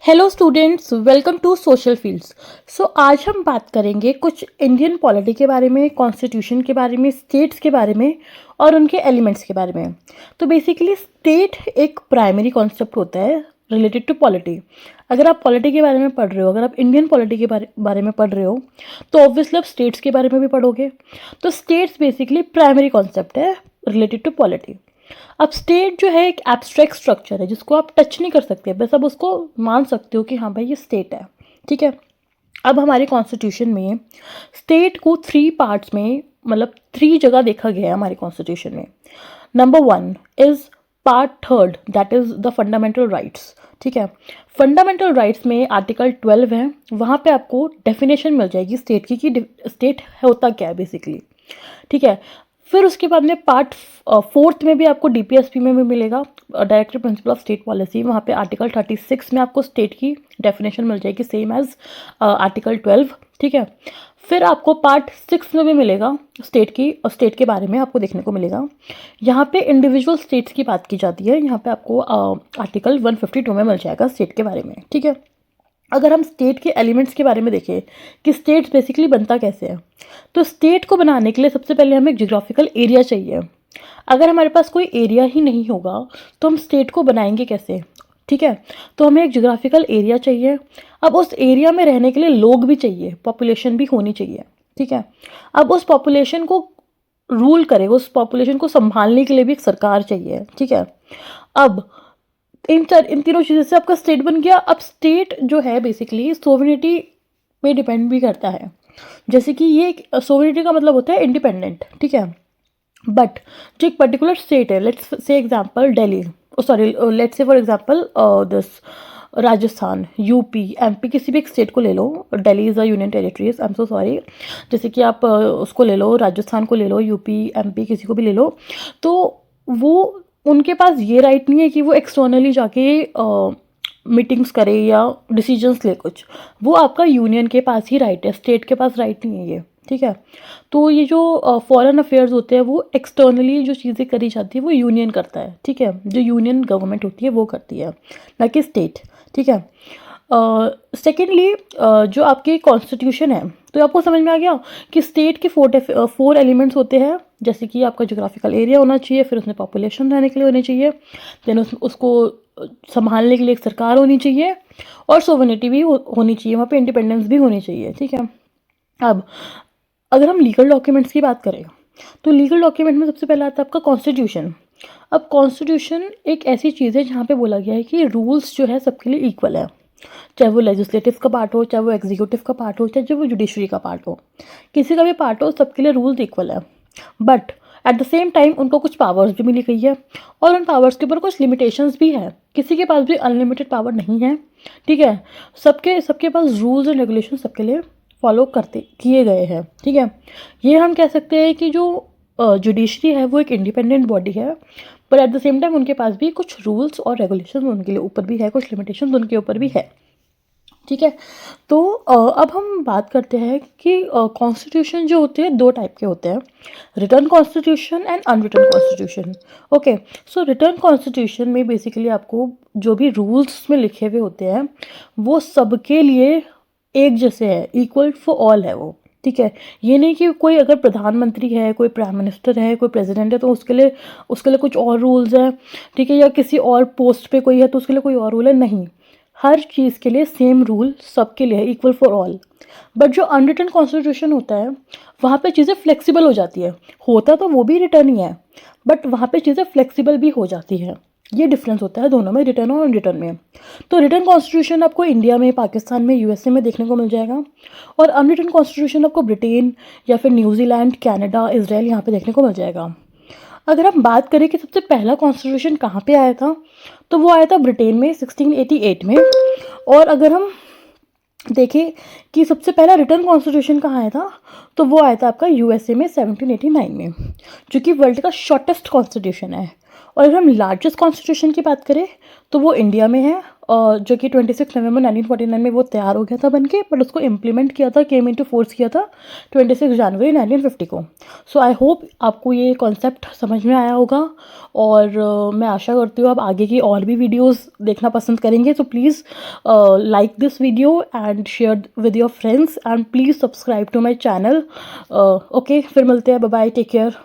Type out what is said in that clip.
Hello students, welcome to social fields. आज हम बात करेंगे कुछ इंडियन पॉलिटी के बारे में, कॉन्स्टिट्यूशन के बारे में, स्टेट्स के बारे में और उनके एलिमेंट्स के बारे में। तो बेसिकली स्टेट एक प्राइमरी कॉन्सेप्ट होता है रिलेटेड टू पॉलिटी। अगर आप पॉलिटी के बारे में पढ़ रहे हो, अगर आप इंडियन पॉलिटी के बारे में पढ़ रहे हो, तो ऑब्वियसली आप स्टेट्स के बारे में भी पढ़ोगे। तो स्टेट्स बेसिकली प्राइमरी कॉन्सेप्ट है रिलेटेड टू पॉलिटी। अब स्टेट जो है एक एब्स्ट्रैक्ट स्ट्रक्चर है जिसको आप टच नहीं कर सकते, बस अब उसको मान सकते हो कि हाँ भाई ये स्टेट है। ठीक है। अब हमारे कॉन्स्टिट्यूशन में स्टेट को 3 पार्ट्स में, मतलब 3 जगह देखा गया है हमारे कॉन्स्टिट्यूशन में। Number 1 is part 3 that is the fundamental rights. ठीक है। फंडामेंटल राइट्स में आर्टिकल 12 है, वहाँ पे आपको डेफिनेशन मिल जाएगी स्टेट की कि स्टेट होता क्या है बेसिकली। ठीक है। फिर उसके बाद में पार्ट 4 में भी आपको डीपीएसपी में भी मिलेगा, directive principle of state policy. वहाँ पे आर्टिकल 36 में आपको स्टेट की डेफिनेशन मिल जाएगी, सेम एज आर्टिकल 12। ठीक है। फिर आपको पार्ट 6 में भी मिलेगा स्टेट के बारे में आपको देखने को मिलेगा। यहाँ पे इंडिविजुअल स्टेट्स की बात की जाती है। यहाँ पे आपको आर्टिकल 152 में मिल जाएगा स्टेट के बारे में। ठीक है। अगर हम स्टेट के एलिमेंट्स के बारे में देखें कि स्टेट बेसिकली बनता कैसे है, तो स्टेट को बनाने के लिए सबसे पहले हमें जियोग्राफिकल एरिया चाहिए। अगर हमारे पास कोई एरिया ही नहीं होगा तो हम स्टेट को बनाएंगे कैसे। ठीक है। तो हमें एक जियोग्राफिकल एरिया चाहिए। अब उस एरिया में रहने के लिए लोग भी चाहिए, पॉपुलेशन भी होनी चाहिए। ठीक है। अब उस पॉपुलेशन को रूल करे, उस पॉपुलेशन को संभालने के लिए भी एक सरकार चाहिए। ठीक है। अब इन तीनों चीज़ों से आपका स्टेट बन गया। अब स्टेट जो है बेसिकली सोवरेनिटी पे डिपेंड भी करता है। जैसे कि ये सोवरेनिटी का मतलब होता है इंडिपेंडेंट। ठीक है। बट जो एक पर्टिकुलर स्टेट है, let's say example Delhi, sorry let's say for example this Rajasthan, UP, MP, किसी भी एक स्टेट को ले लो। Delhi is a union territories, I am so sorry. जैसे कि आप उसको ले लो, राजस्थान को ले लो, यूपी, एमपी, किसी को भी ले लो। तो वो उनके पास ये राइट नहीं है कि वो एक्सटर्नली जाके मीटिंग्स करे या डिसीजंस ले कुछ। वो आपका यूनियन के पास ही राइट है, स्टेट के पास राइट नहीं है ये। ठीक है। तो ये जो फॉरेन अफेयर्स होते हैं वो एक्सटर्नली जो चीज़ें करी जाती है वो यूनियन करता है। ठीक है। जो यूनियन गवर्नमेंट होती है वो करती है, ना कि स्टेट। ठीक है। सेकेंडली जो आपकी कॉन्स्टिट्यूशन है, तो आपको समझ में आ गया कि स्टेट के 4 एलिमेंट्स होते हैं। जैसे कि आपका जोग्राफिकल एरिया होना चाहिए, फिर उसमें पॉपुलेशन रहने के लिए होनी चाहिए, देन उसको संभालने के लिए एक सरकार होनी चाहिए और सोवरेनिटी भी होनी चाहिए, वहाँ पे इंडिपेंडेंस भी होनी चाहिए। ठीक है। अब अगर हम लीगल डॉक्यूमेंट्स की बात करें तो लीगल डॉक्यूमेंट में सबसे पहला आता है आपका कॉन्स्टिट्यूशन। अब कॉन्स्टिट्यूशन एक ऐसी चीज़ है जहाँ पे बोला गया है कि रूल्स जो है सबके लिए इक्वल है, चाहे वो लेजिस्लेटिव का पार्ट हो, चाहे वो एग्जीक्यूटिव का पार्ट हो, चाहे वो जुडिशरी का पार्ट हो, किसी का भी पार्ट हो, सबके लिए रूल्स इक्वल है। But at the same time उनको कुछ पावर्स भी मिली गई है और उन पावर्स के ऊपर कुछ लिमिटेशंस भी है। किसी के पास भी अनलिमिटेड पावर नहीं है। ठीक है। सबके सबके पास रूल्स एंड रेगुलेशन सबके लिए फॉलो करते किए गए हैं। ठीक है। ये हम कह सकते हैं कि जो जुडिशरी है वो एक इंडिपेंडेंट बॉडी है, पर एट द सेम टाइम उनके पास भी कुछ रूल्स और रेगुलेशन उनके लिए ऊपर भी है, कुछ लिमिटेशन उनके ऊपर भी है। ठीक है। तो अब हम बात करते हैं कि कॉन्स्टिट्यूशन जो होते हैं 2 टाइप के होते हैं, return constitution and unwritten constitution. Okay. So return constitution में बेसिकली आपको जो भी रूल्स में लिखे हुए होते हैं वो सबके लिए एक जैसे है, इक्वल फॉर ऑल है वो। ठीक है। ये नहीं कि कोई अगर प्रधानमंत्री है, कोई प्राइम मिनिस्टर है, कोई प्रेसिडेंट है तो उसके लिए कुछ और रूल्स हैं। ठीक है। या किसी और पोस्ट पे कोई है तो उसके लिए कोई और रूल है, नहीं। हर चीज़ के लिए सेम रूल सबके लिए, इक्वल फॉर ऑल। बट जो अनरिटन कॉन्स्टिट्यूशन होता है वहाँ पे चीज़ें फ्लेक्सिबल हो जाती है। होता तो वो भी रिटर्न ही है, बट वहाँ पे चीज़ें फ्लेक्सिबल भी हो जाती है। ये डिफरेंस होता है दोनों में, रिटर्न और अनरिटन में। तो रिटर्न कॉन्स्टिट्यूशन आपको इंडिया में, पाकिस्तान में, यूएसए में देखने को मिल जाएगा, और अनरिटन कॉन्स्टिट्यूशन आपको ब्रिटेन या फिर न्यूजीलैंड, कनाडा, इजराइल यहाँ पे देखने को मिल जाएगा। अगर हम बात करें कि सबसे पहला कॉन्स्टिट्यूशन कहाँ पे आया था, तो वो आया था ब्रिटेन में 1688 में। और अगर हम देखें कि सबसे पहला रिटर्न कॉन्स्टिट्यूशन कहाँ आया था, तो वो आया था आपका यूएसए में 1789 में, जो कि वर्ल्ड का शॉर्टेस्ट कॉन्स्टिट्यूशन है। और अगर हम लार्जेस्ट कॉन्स्टिट्यूशन की बात करें तो वो इंडिया में है, जो कि 26 नवंबर 1949 में वो तैयार हो गया था बन के, बट उसको इम्प्लीमेंट किया था, केम इनटू फोर्स किया था 26 जनवरी 1950 को। सो आई होप आपको ये कॉन्सेप्ट समझ में आया होगा, और मैं आशा करती हूँ आप आगे की और भी वीडियोस देखना पसंद करेंगे। तो please like this video and share with your friends and please subscribe to my channel. Okay, फिर मिलते हैं, बाय बाय, टेक केयर।